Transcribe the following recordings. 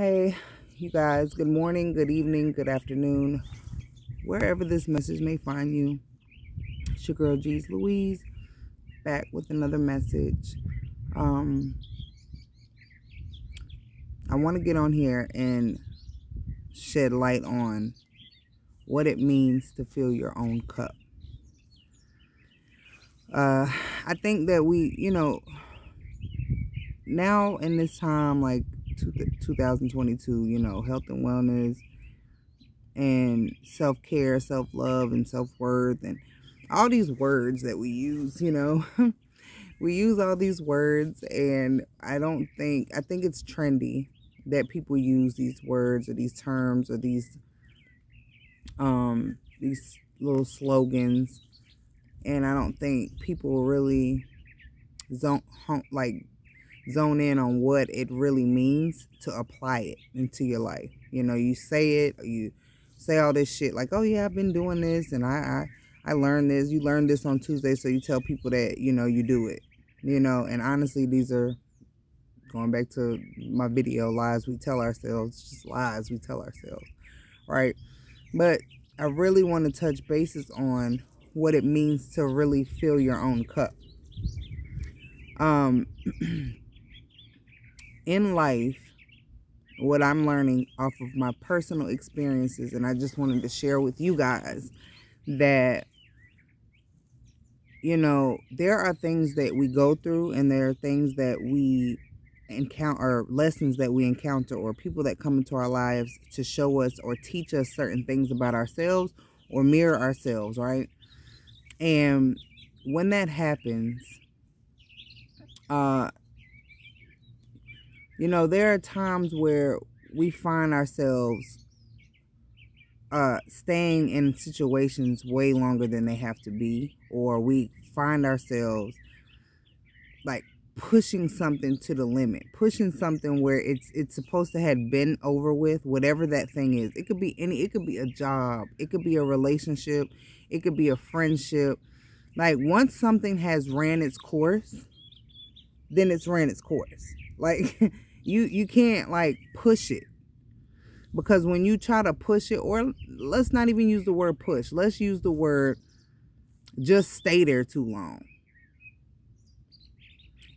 Hey, you guys, good morning, good evening, good afternoon, wherever this message may find you. It's your girl, G's Louise, back with another message. Um, I want to get on here and shed light on what it means to fill your own cup. I think that now in this time, like 2022, health and wellness and self-care, self-love, and self-worth, and all these words that we use, we use all these words, and I think it's trendy that people use these words or these terms or these little slogans, and I don't think people really zone in on what it really means to apply it into your life. You say it, or you say all this shit like, oh yeah, I've been doing this, and I learned this. You learned this on Tuesday, so you tell people that you do it. And honestly, these are going back to my video, lies we tell ourselves, just lies we tell ourselves, right? But I really want to touch bases on what it means to really fill your own cup. In life, what I'm learning off of my personal experiences, and I just wanted to share with you guys that, there are things that we go through, and there are things that we encounter, or lessons that we encounter, or people that come into our lives to show us or teach us certain things about ourselves or mirror ourselves, right? And when that happens, there are times where we find ourselves staying in situations way longer than they have to be, or we find ourselves like pushing something to the limit, pushing something where it's supposed to have been over with, whatever that thing is. It could be it could be a job, it could be a relationship, it could be a friendship. Like, once something has ran its course, then it's ran its course. Like, you can't like push it, because when you try to push it, or let's not even use the word push, let's use the word just stay there too long.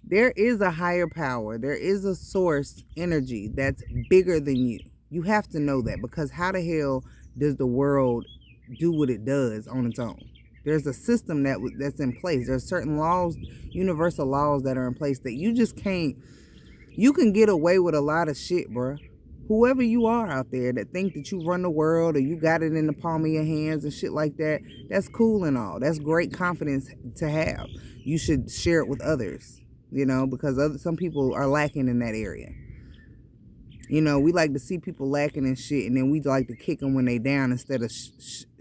There is a higher power. There is a source energy that's bigger than you. You have to know that, because how the hell does the world do what it does on its own? There's a system that's in place. There's certain laws, universal laws that are in place that you just can't. You can get away with a lot of shit, bruh. Whoever you are out there that think that you run the world, or you got it in the palm of your hands and shit like that, that's cool and all. That's great confidence to have. You should share it with others, because some people are lacking in that area. We like to see people lacking in shit, and then we like to kick them when they down instead of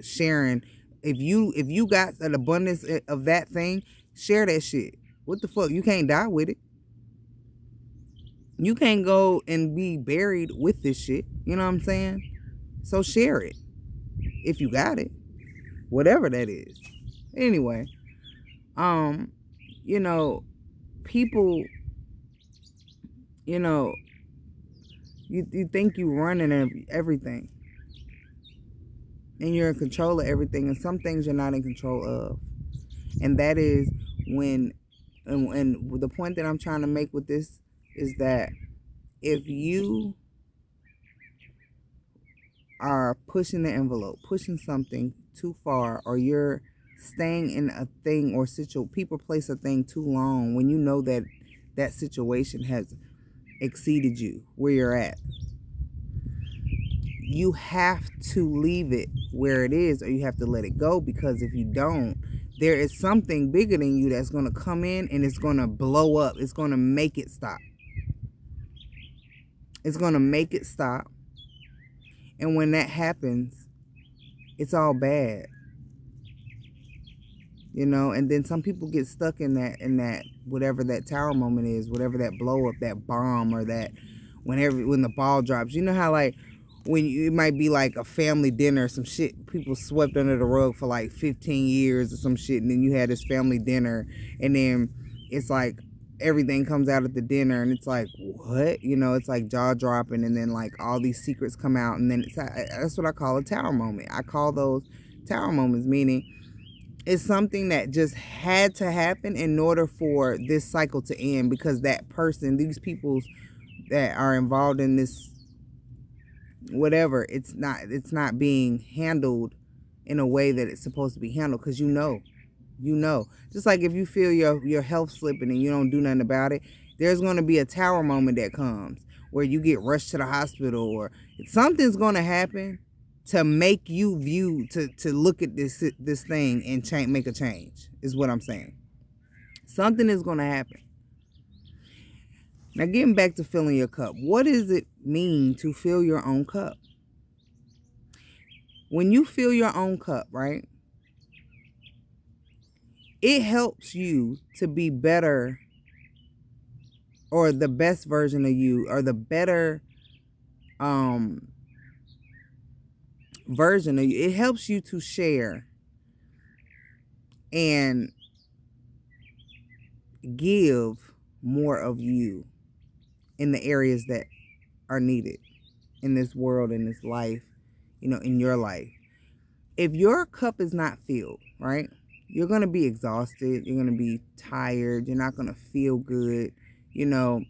sharing. If you got an abundance of that thing, share that shit. What the fuck? You can't die with it. You can't go and be buried with this shit. You know what I'm saying? So share it if you got it, whatever that is. Anyway, people, you think you running everything, and you're in control of everything, and some things you're not in control of. And that is when, and the point that I'm trying to make with this is that if you are pushing the envelope, pushing something too far, or you're staying in a thing or people place a thing too long, when you know that that situation has exceeded you where you're at, you have to leave it where it is, or you have to let it go, because if you don't, there is something bigger than you that's going to come in, and it's going to blow up. It's going to make it stop. It's going to make it stop. And when that happens, it's all bad. And then some people get stuck in that whatever that tower moment is, whatever that blow up, that bomb, or that when the ball drops. You know how, like, when it might be like a family dinner or some shit, people swept under the rug for like 15 years or some shit, and then you had this family dinner, and then it's like everything comes out at the dinner, and it's like, what? You know, it's like jaw dropping, and then like all these secrets come out, and then that's what I call a tower moment. I call those tower moments, meaning it's something that just had to happen in order for this cycle to end, because that person, these people that are involved in this whatever, it's not being handled in a way that it's supposed to be handled, because you know, just like if you feel your health slipping and you don't do nothing about it, there's going to be a tower moment that comes where you get rushed to the hospital, or something's going to happen to make you to look at this thing and make a change, is what I'm saying. Something is going to happen. Now, getting back to filling your cup, what does it mean to fill your own cup? When you fill your own cup, right, it helps you to be better, or the best version of you, or the better version of you. It helps you to share and give more of you in the areas that are needed in this world, in this life, you know, in your life. If your cup is not filled, right, you're going to be exhausted. You're going to be tired. You're not going to feel good, you know.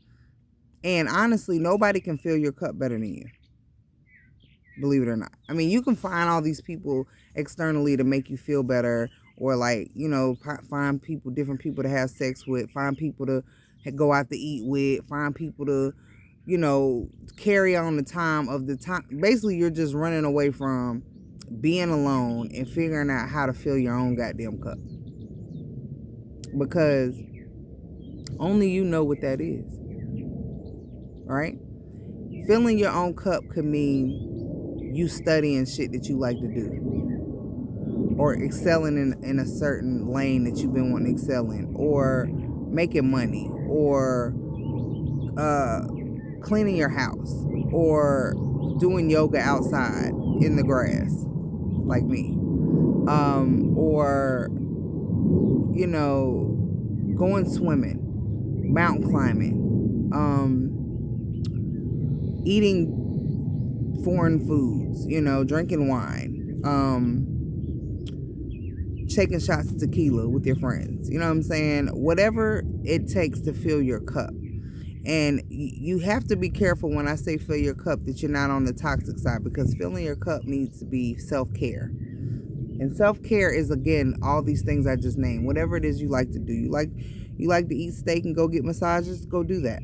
And honestly, nobody can fill your cup better than you, believe it or not. I mean, you can find all these people externally to make you feel better, or like, you know, find people, different people to have sex with, find people to go out to eat with, find people to, you know, carry on the time. Basically, you're just running away from being alone and figuring out how to fill your own goddamn cup, because only you know what that is, right? Filling your own cup could mean you studying shit that you like to do, or excelling in a certain lane that you've been wanting to excel in, or making money, or cleaning your house, or doing yoga outside in the grass like me, or, you know, going swimming, mountain climbing, eating foreign foods, you know, drinking wine, taking shots of tequila with your friends, you know what I'm saying? Whatever it takes to fill your cup. And you have to be careful when I say fill your cup that you're not on the toxic side, because filling your cup needs to be self-care. And self-care is, again, all these things I just named. Whatever it is you like to do. You like to eat steak and go get massages, go do that.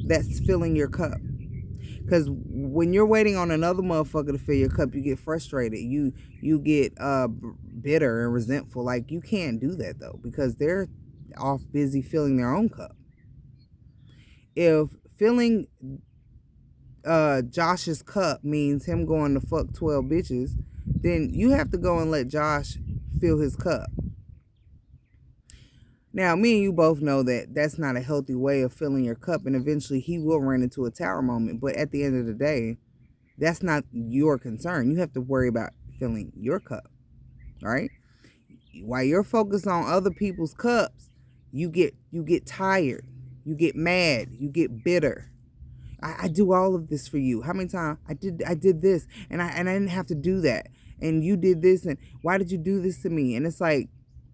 That's filling your cup. Because when you're waiting on another motherfucker to fill your cup, you get frustrated. You get bitter and resentful. Like, you can't do that, though, because they're off busy filling their own cup. If filling Josh's cup means him going to fuck 12 bitches, then you have to go and let Josh fill his cup. Now, me and you both know that that's not a healthy way of filling your cup, and eventually he will run into a tower moment. But at the end of the day, that's not your concern. You have to worry about filling your cup, right? While you're focused on other people's cups, you get tired, you get mad, you get bitter. I do all of this for you. How many times I did this, and I didn't have to do that, and you did this, and why did you do this to me? And it's like,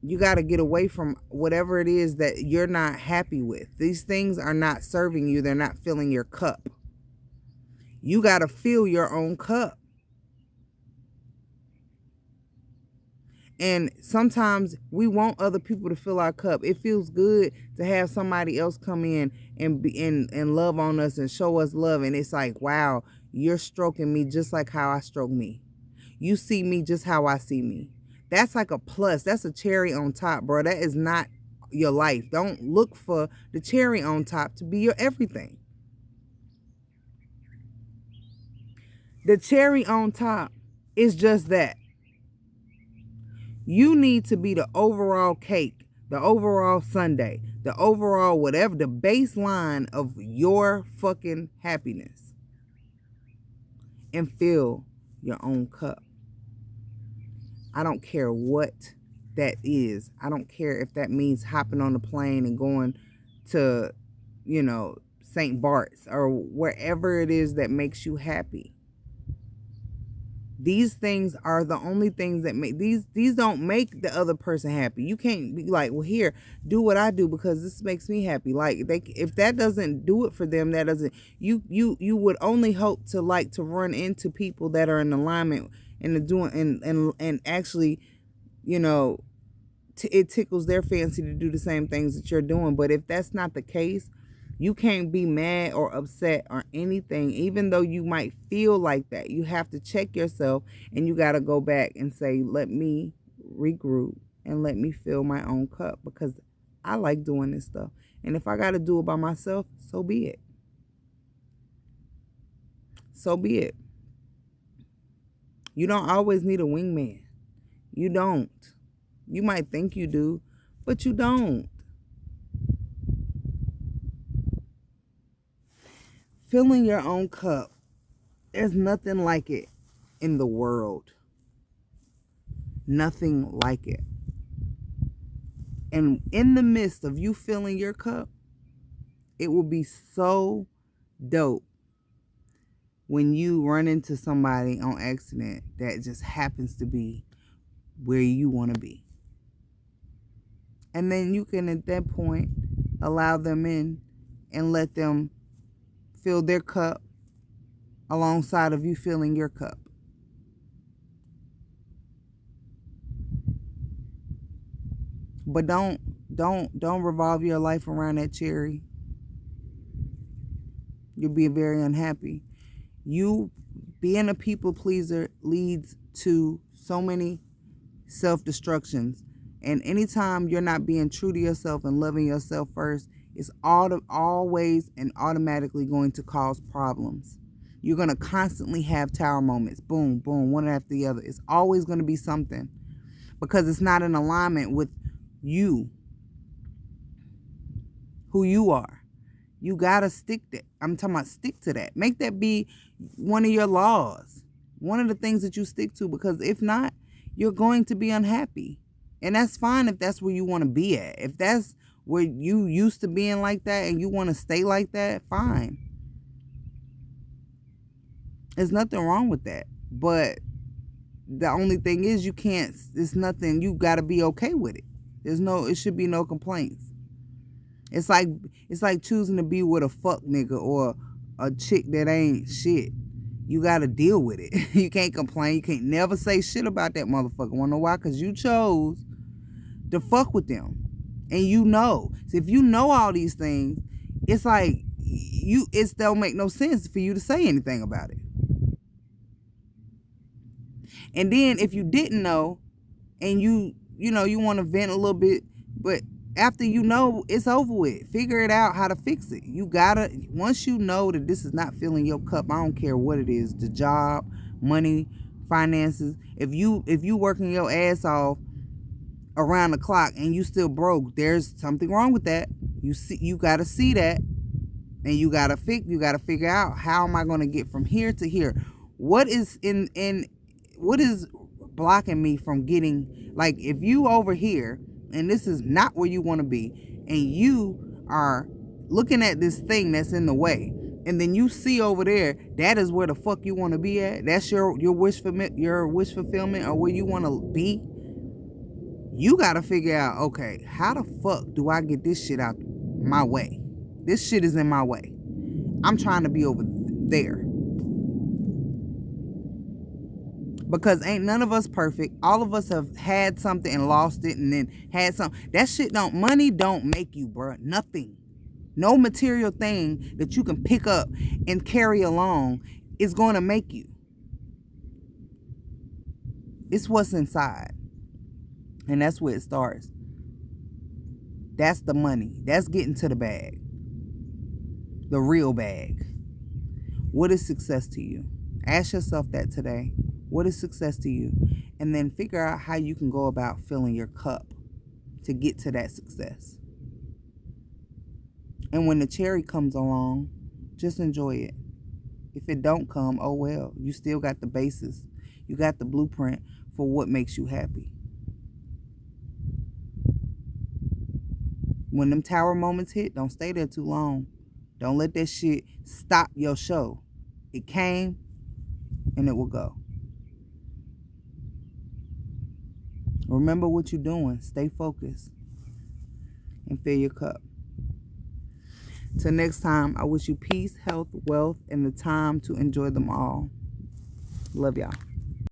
you got to get away from whatever it is that you're not happy with. These things are not serving you. They're not filling your cup. You got to fill your own cup. And sometimes we want other people to fill our cup. It feels good to have somebody else come in and love on us and show us love. And it's like, wow, you're stroking me just like how I stroke me. You see me just how I see me. That's like a plus. That's a cherry on top, bro. That is not your life. Don't look for the cherry on top to be your everything. The cherry on top is just that. You need to be the overall cake, the overall sundae, the overall whatever, the baseline of your fucking happiness. And fill your own cup. I don't care what that is. I don't care if that means hopping on a plane and going to, you know, St. Bart's or wherever it is that makes you happy. These things are the only things that make these don't make the other person happy. You can't be like, well, here, do what I do because this makes me happy. Like, if that doesn't do it for them, that doesn't, you would only hope to like to run into people that are in alignment and doing and actually, you know, it tickles their fancy to do the same things that you're doing. But if that's not the case, you can't be mad or upset or anything, even though you might feel like that. You have to check yourself, and you got to go back and say, let me regroup and let me fill my own cup, because I like doing this stuff. And if I got to do it by myself, so be it. So be it. You don't always need a wingman. You don't. You might think you do, but you don't. Filling your own cup. There's nothing like it in the world. Nothing like it. And in the midst of you filling your cup, it will be so dope when you run into somebody on accident that just happens to be where you want to be. And then you can, at that point, allow them in and let them fill their cup alongside of you filling your cup. But don't revolve your life around that cherry. You'll be very unhappy. You being a people pleaser leads to so many self-destructions. And anytime you're not being true to yourself and loving yourself first, it's always and automatically going to cause problems. You're going to constantly have tower moments. Boom, boom, one after the other. It's always going to be something, because it's not in alignment with you, who you are. You got to stick to that. Make that be one of your laws. One of the things that you stick to, because if not, you're going to be unhappy. And that's fine if that's where you want to be at. If that's where you used to being like that and you want to stay like that, fine. There's nothing wrong with that. But the only thing is, you got to be okay with it. It should be no complaints. It's like choosing to be with a fuck nigga or a chick that ain't shit. You got to deal with it. You can't complain. You can't never say shit about that motherfucker. Wanna know why? Because you chose to fuck with them. And you know. So if you know all these things, it's like it don't make no sense for you to say anything about it. And then if you didn't know and you want to vent a little bit, but after you know, it's over with. Figure it out how to fix it. Once you know that this is not filling your cup, I don't care what it is, the job, money, finances. If you working your ass off around the clock and you still broke, there's something wrong with that. You got to see that, and you got to figure out, how am I going to get from here to here? What is what is blocking me from getting, like, if you over here and this is not where you want to be, and you are looking at this thing that's in the way, and then you see over there that is where the fuck you want to be at, that's your wish fulfillment or where you want to be, you got to figure out, okay, how the fuck do I get this shit out my way? This shit is in my way. I'm trying to be over there. Because ain't none of us perfect. All of us have had something and lost it, and then had something. That shit money don't make you, bruh. Nothing. No material thing that you can pick up and carry along is going to make you. It's what's inside. And that's where it starts. That's the money. That's getting to the bag. The real bag. What is success to you? Ask yourself that today. What is success to you? And then figure out how you can go about filling your cup to get to that success. And when the cherry comes along, just enjoy it. If it don't come, oh well. You still got the basis. You got the blueprint for what makes you happy. When them tower moments hit, don't stay there too long. Don't let that shit stop your show. It came and it will go. Remember what you're doing. Stay focused and fill your cup. Till next time, I wish you peace, health, wealth, and the time to enjoy them all. Love y'all.